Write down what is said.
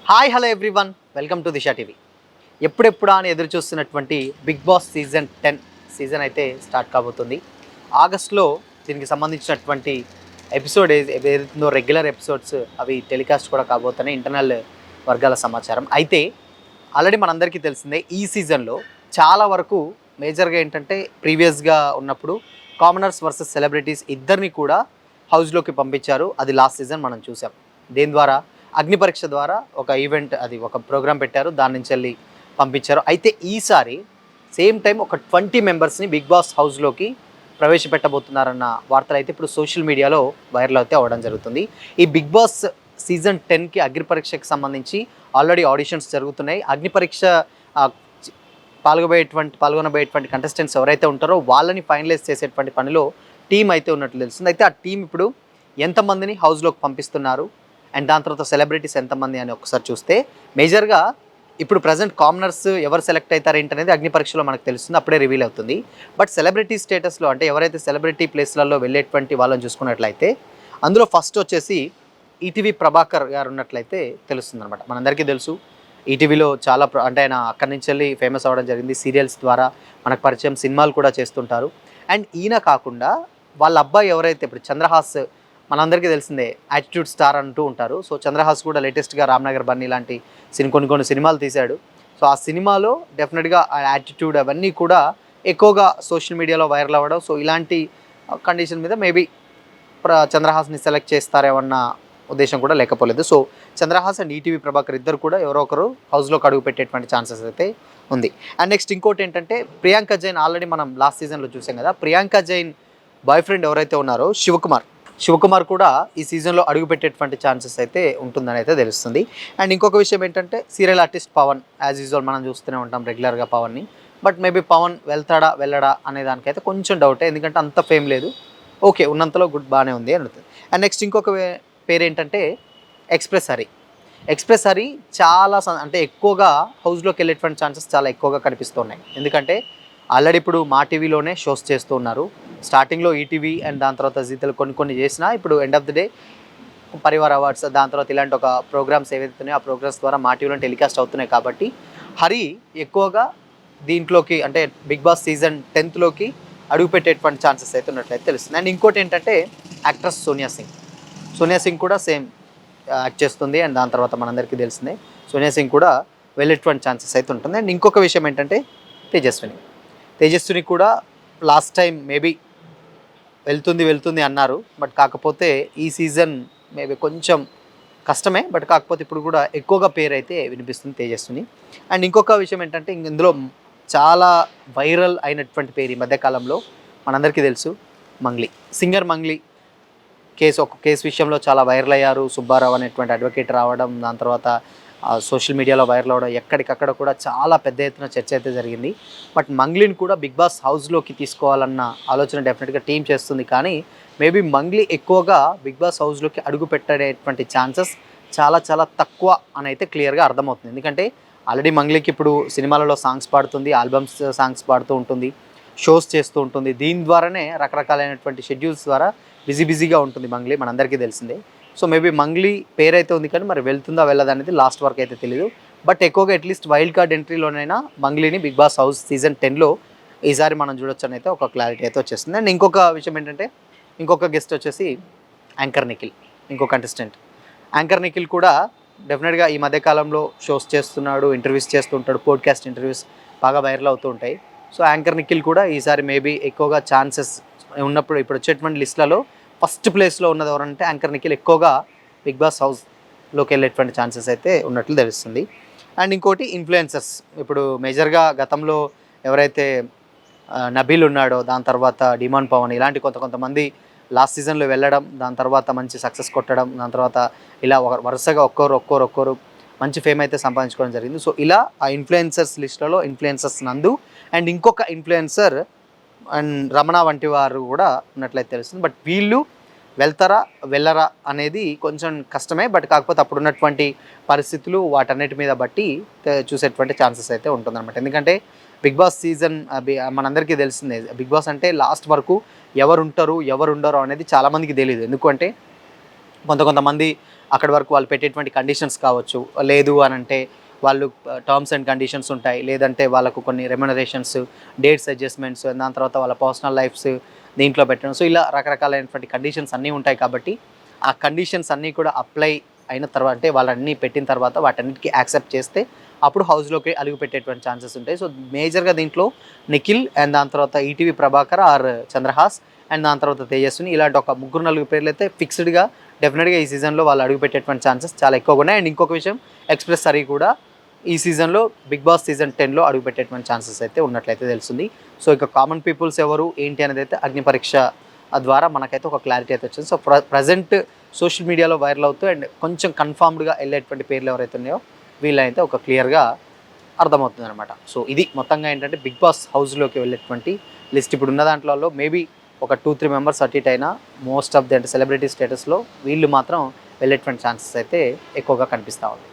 Hi hello everyone, welcome to Disha TV. ఎప్పుడెప్పుడా అని ఎదురు చూస్తున్నటువంటి బిగ్ బాస్ సీజన్ 10 సీజన్ అయితే స్టార్ట్ కాబోతుంది. ఆగస్ట్లో దీనికి సంబంధించినటువంటి ఎపిసోడ్ ఏదైతుందో రెగ్యులర్ ఎపిసోడ్స్ అవి టెలికాస్ట్ కూడా కాబోతున్నాయి, ఇంటర్నల్ వర్గాల సమాచారం. అయితే ఆల్రెడీ మనందరికీ తెలిసిందే, ఈ సీజన్లో చాలా వరకు మేజర్గా ఏంటంటే ప్రీవియస్గా ఉన్నప్పుడు కామనర్స్ వర్సెస్ సెలబ్రిటీస్ ఇద్దరిని కూడా హౌస్లోకి పంపించారు. అది లాస్ట్ సీజన్ మనం చూసాం. దేని ద్వారా? అగ్ని పరీక్ష ద్వారా ఒక ఈవెంట్, అది ఒక ప్రోగ్రామ్ పెట్టారు, దాని నుంచి వెళ్ళి పంపించారు. అయితే ఈసారి సేమ్ టైం ఒక 20 మెంబర్స్ని బిగ్ బాస్ హౌస్లోకి ప్రవేశపెట్టబోతున్నారన్న వార్తలు అయితే ఇప్పుడు సోషల్ మీడియాలో వైరల్ అయితే అవ్వడం జరుగుతుంది. ఈ బిగ్ బాస్ సీజన్ 10కి అగ్ని పరీక్షకి సంబంధించి ఆల్రెడీ ఆడిషన్స్ జరుగుతున్నాయి. అగ్ని పరీక్ష పాల్గొనబోయేటువంటి కంటెస్టెంట్స్ ఎవరైతే ఉంటారో వాళ్ళని ఫైనలైజ్ చేసేటువంటి పనిలో టీం అయితే ఉన్నట్లు తెలుస్తుంది. అయితే ఆ టీం ఇప్పుడు ఎంతమందిని హౌస్లోకి పంపిస్తున్నారు అండ్ దాని తర్వాత సెలబ్రిటీస్ ఎంతమంది అని ఒకసారి చూస్తే, మేజర్గా ఇప్పుడు ప్రజెంట్ కామనర్స్ ఎవరు సెలెక్ట్ అవుతారు ఏంటనేది అగ్ని పరీక్షలో మనకు తెలుస్తుంది, అప్పుడే రివీల్ అవుతుంది. బట్ సెలబ్రిటీ స్టేటస్లో అంటే ఎవరైతే సెలబ్రిటీ ప్లేస్లలో వెళ్ళేటువంటి వాళ్ళని చూసుకున్నట్లయితే అందులో ఫస్ట్ వచ్చేసి ఈటీవీ ప్రభాకర్ గారు ఉన్నట్లయితే తెలుస్తుంది అనమాట. మనందరికీ తెలుసు, ఈటీవీలో చాలా అంటే ఆయన అక్కడి నుంచి వెళ్ళి ఫేమస్ అవ్వడం జరిగింది. సీరియల్స్ ద్వారా మనకు పరిచయం, సినిమాలు కూడా చేస్తుంటారు. అండ్ ఈయన కాకుండా వాళ్ళ అబ్బాయి ఎవరైతే ఇప్పుడు చంద్రహాస్, మనందరికీ తెలిసిందే యాటిట్యూడ్ స్టార్ అంటూ ఉంటారు. సో చంద్రహాస్ కూడా లేటెస్ట్గా రామ్నగర్ బన్నీ లాంటి కొన్ని సినిమాలు తీశాడు. సో ఆ సినిమాలో డెఫినెట్గా ఆ యాటిట్యూడ్ అవన్నీ కూడా ఎక్కువగా సోషల్ మీడియాలో వైరల్ అవ్వడం. సో ఇలాంటి కండిషన్ మీద మేబీ చంద్రహాస్ని సెలెక్ట్ చేస్తారేమన్న ఉద్దేశం కూడా లేకపోలేదు. So Chandrahas and ETV Prabhakar ఇద్దరు కూడా ఎవరో ఒకరు హౌస్లోకి అడుగు పెట్టేటువంటి ఛాన్సెస్ అయితే ఉంది. అండ్ నెక్స్ట్ ఇంకోటి ఏంటంటే, ప్రియాంక జైన్ ఆల్రెడీ మనం లాస్ట్ సీజన్లో చూసాం కదా. ప్రియాంక జైన్ బాయ్ ఫ్రెండ్ ఎవరైతే ఉన్నారో శివకుమార్ కూడా ఈ సీజన్లో అడుగుపెట్టేటువంటి ఛాన్సెస్ అయితే ఉంటుందని అయితే తెలుస్తుంది. అండ్ ఇంకొక విషయం ఏంటంటే, serial artist Pavan, as usual మనం చూస్తూనే ఉంటాం రెగ్యులర్గా పవన్ని. బట్ మేబీ పవన్ వెళ్తాడా వెళ్ళడా అనే దానికైతే కొంచెం డౌటే, ఎందుకంటే అంత ఫేమ్ లేదు. ఓకే, ఉన్నంతలో గుడ్, బాగానే ఉంది అని అడుగుతుంది. అండ్ నెక్స్ట్ ఇంకొక పేరు ఏంటంటే ఎక్స్ప్రెస్ హరి చాలా అంటే ఎక్కువగా హౌస్లోకి వెళ్ళేటువంటి ఛాన్సెస్ చాలా ఎక్కువగా కనిపిస్తున్నాయి. ఎందుకంటే ఆల్రెడీ ఇప్పుడు మా టీవీలోనే షోస్ చేస్తూ ఉన్నారు. స్టార్టింగ్లో ఈటీవీ అండ్ దాని తర్వాత జీతలు కొన్ని చేసినా, ఇప్పుడు end of the day Parivar awards, దాని తర్వాత ఇలాంటి ఒక ప్రోగ్రామ్స్ ఏవైతే ఉన్నాయో ఆ ప్రోగ్రామ్స్ ద్వారా మా టీవీలో టెలికాస్ట్ అవుతున్నాయి. కాబట్టి హరి ఎక్కువగా దీంట్లోకి అంటే బిగ్ బాస్ సీజన్ 10లోకి అడుగుపెట్టేటువంటి ఛాన్సెస్ అయితే ఉన్నట్లయితే తెలుస్తుంది. అండ్ ఇంకోటి ఏంటంటే, యాక్ట్రెస్ సోనియా సింగ్ కూడా సేమ్ యాక్ట్ చేస్తుంది. అండ్ దాని తర్వాత మనందరికీ తెలిసిందే సోనియా సింగ్ కూడా వెళ్ళేటువంటి ఛాన్సెస్ అయితే ఉంటుంది. అండ్ ఇంకొక విషయం ఏంటంటే, తేజస్విని కూడా లాస్ట్ టైం మేబీ వెళ్తుంది అన్నారు. బట్ కాకపోతే ఈ సీజన్ మేబీ కొంచెం కష్టమే. బట్ కాకపోతే ఇప్పుడు కూడా ఎక్కువగా పేరు అయితే వినిపిస్తుంది తేజస్విని. అండ్ ఇంకొక విషయం ఏంటంటే, ఇందులో చాలా వైరల్ అయినటువంటి పేరు ఈ మధ్యకాలంలో మనందరికీ తెలుసు, సింగర్ మంగ్లీ ఒక కేసు విషయంలో చాలా వైరల్ అయ్యారు. సుబ్బారావు అనేటువంటి అడ్వకేట్ రావడం, దాని తర్వాత సోషల్ మీడియాలో వైరల్ అవ్వడం, ఎక్కడికక్కడ కూడా చాలా పెద్ద ఎత్తున చర్చ అయితే జరిగింది. బట్ మంగ్లీని కూడా బిగ్ బాస్ హౌస్లోకి తీసుకోవాలన్న ఆలోచన డెఫినెట్గా టీం చేస్తుంది. కానీ మేబీ మంగ్లీ ఎక్కువగా బిగ్ బాస్ హౌస్లోకి అడుగు పెట్టేటువంటి ఛాన్సెస్ చాలా చాలా తక్కువ అని అయితే క్లియర్గా అర్థమవుతుంది. ఎందుకంటే ఆల్రెడీ మంగ్లీకి ఇప్పుడు సినిమాలలో సాంగ్స్ పాడుతుంది, ఆల్బమ్స్ సాంగ్స్ పాడుతూ ఉంటుంది, షోస్ చేస్తూ ఉంటుంది. దీని ద్వారానే రకరకాలైనటువంటి షెడ్యూల్స్ ద్వారా బిజీగా ఉంటుంది మంగ్లీ, మనందరికీ తెలిసిందే. సో మేబీ మంగ్లీ పేరైతే ఉంది, కానీ మరి వెళ్తుందా వెళ్ళదా అనేది లాస్ట్ వరకు అయితే తెలియదు. బట్ ఎక్కువగా అట్లీస్ట్ వైల్డ్ కార్డ్ ఎంట్రీలోనైనా మంగ్లీని బిగ్ బాస్ హౌస్ సీజన్ 10లో ఈసారి మనం చూడొచ్చు అని అయితే ఒక క్లారిటీ అయితే వచ్చేస్తుంది. అండ్ ఇంకొక విషయం ఏంటంటే, ఇంకొక గెస్ట్ వచ్చేసి యాంకర్ నిఖిల్, ఇంకో కంటెస్టెంట్. యాంకర్ నిఖిల్ కూడా డెఫినెట్గా ఈ మధ్యకాలంలో షోస్ చేస్తున్నాడు, ఇంటర్వ్యూస్ చేస్తుంటాడు, పోడ్కాస్ట్ ఇంటర్వ్యూస్ బాగా వైరల్ అవుతూ ఉంటాయి. సో యాంకర్ నిఖిల్ కూడా ఈసారి మేబీ ఎక్కువగా ఛాన్సెస్ ఉన్నప్పుడు, ఇప్పుడు వచ్చేటువంటి లిస్టులలో ఫస్ట్ ప్లేస్లో ఉన్నది ఎవరంటే యాంకర్ నిఖిల్ ఎక్కువగా బిగ్ బాస్ హౌస్లోకి వెళ్ళేటువంటి ఛాన్సెస్ అయితే ఉన్నట్లు తెలుస్తుంది. అండ్ ఇంకోటి ఇన్ఫ్లుయెన్సర్స్, ఇప్పుడు మేజర్గా గతంలో ఎవరైతే నబీల్ ఉన్నాడో, దాని తర్వాత డిమాండ్ పవన్, ఇలాంటి కొంతమంది లాస్ట్ సీజన్లో వెళ్ళడం, దాని తర్వాత మంచి సక్సెస్ కొట్టడం, దాని తర్వాత ఇలా వరుసగా ఒక్కొరు మంచి ఫేమ్ అయితే సంపాదించుకోవడం జరిగింది. సో ఇలా ఆ ఇన్ఫ్లుయెన్సర్స్ లిస్టులలో ఇన్ఫ్లుయెన్సర్స్ నందు అండ్ ఇంకొక ఇన్ఫ్లుయెన్సర్ అండ్ రమణ వంటి వారు కూడా ఉన్నట్లయితే తెలుస్తుంది. బట్ వీళ్ళు వెళ్తారా వెళ్ళరా అనేది కొంచెం కష్టమే. బట్ కాకపోతే అప్పుడు ఉన్నటువంటి పరిస్థితులు వాటన్నిటి మీద బట్టి చూసేటువంటి ఛాన్సెస్ అయితే ఉంటుందన్నమాట. ఎందుకంటే బిగ్ బాస్ సీజన్ మనందరికీ తెలిసిందే, బిగ్ బాస్ అంటే లాస్ట్ వరకు ఎవరు ఉంటారు ఎవరు ఉండరు అనేది చాలామందికి తెలియదు. ఎందుకంటే కొంతమంది అక్కడి వరకు వాళ్ళు పెట్టేటువంటి కండిషన్స్ కావచ్చు, లేదు అని అంటే వాళ్ళు టర్మ్స్ అండ్ కండిషన్స్ ఉంటాయి, లేదంటే వాళ్ళకు కొన్ని రెమ్యునరేషన్స్, డేట్స్ అడ్జస్ట్మెంట్స్, దాని తర్వాత వాళ్ళ పర్సనల్ లైఫ్స్ దీంట్లో పెట్టడం. సో ఇలా రకరకాలైనటువంటి కండిషన్స్ అన్నీ ఉంటాయి కాబట్టి ఆ కండిషన్స్ అన్నీ కూడా అప్లై అయిన తర్వాత, అంటే వాళ్ళన్నీ పెట్టిన తర్వాత వాటన్నిటికీ యాక్సెప్ట్ చేస్తే అప్పుడు హౌస్లోకి అడుగు పెట్టేటువంటి ఛాన్సెస్ ఉంటాయి. సో మేజర్గా దీంట్లో నిఖిల్ అండ్ దాని తర్వాత ETV Prabhakar or Chandrahas and దాని తర్వాత తేజస్విని, ఇలాంటి ఒక 3-4 పేర్లు అయితే ఫిక్స్డ్గా డెఫినెట్గా ఈ సీజన్లో వాళ్ళు అడుగు పెట్టేటువంటి ఛాన్సెస్ చాలా ఎక్కువగా ఉన్నాయి. అండ్ ఇంకొక విషయం, ఎక్స్ప్రెస్ సరీ కూడా ఈ సీజన్లో బిగ్ బాస్ సీజన్ 10లో అడుగు పెట్టేటువంటి ఛాన్సెస్ అయితే ఉన్నట్లయితే తెలుస్తుంది. సో ఇక కామన్ పీపుల్స్ ఎవరు ఏంటి అనేది అయితే అగ్ని పరీక్ష ద్వారా మనకైతే ఒక క్లారిటీ అయితే వచ్చింది. సో ప్రజెంట్ సోషల్ మీడియాలో వైరల్ అవుతూ అండ్ కొంచెం కన్ఫామ్డ్గా వెళ్ళేటువంటి పేర్లు ఎవరైతే ఉన్నాయో వీళ్ళైతే ఒక క్లియర్గా అర్థమవుతుంది అనమాట. సో ఇది మొత్తంగా ఏంటంటే బిగ్ బాస్ హౌస్లోకి వెళ్ళేటువంటి లిస్ట్. ఇప్పుడు ఉన్న దాంట్లో మేబీ ఒక 2-3 మెంబర్స్ అటు ఇటు అయినా మోస్ట్ ఆఫ్ ది అంటే సెలబ్రిటీ స్టేటస్లో వీళ్ళు మాత్రం వెళ్ళేటువంటి ఛాన్సెస్ అయితే ఎక్కువగా కనిపిస్తూ ఉంది.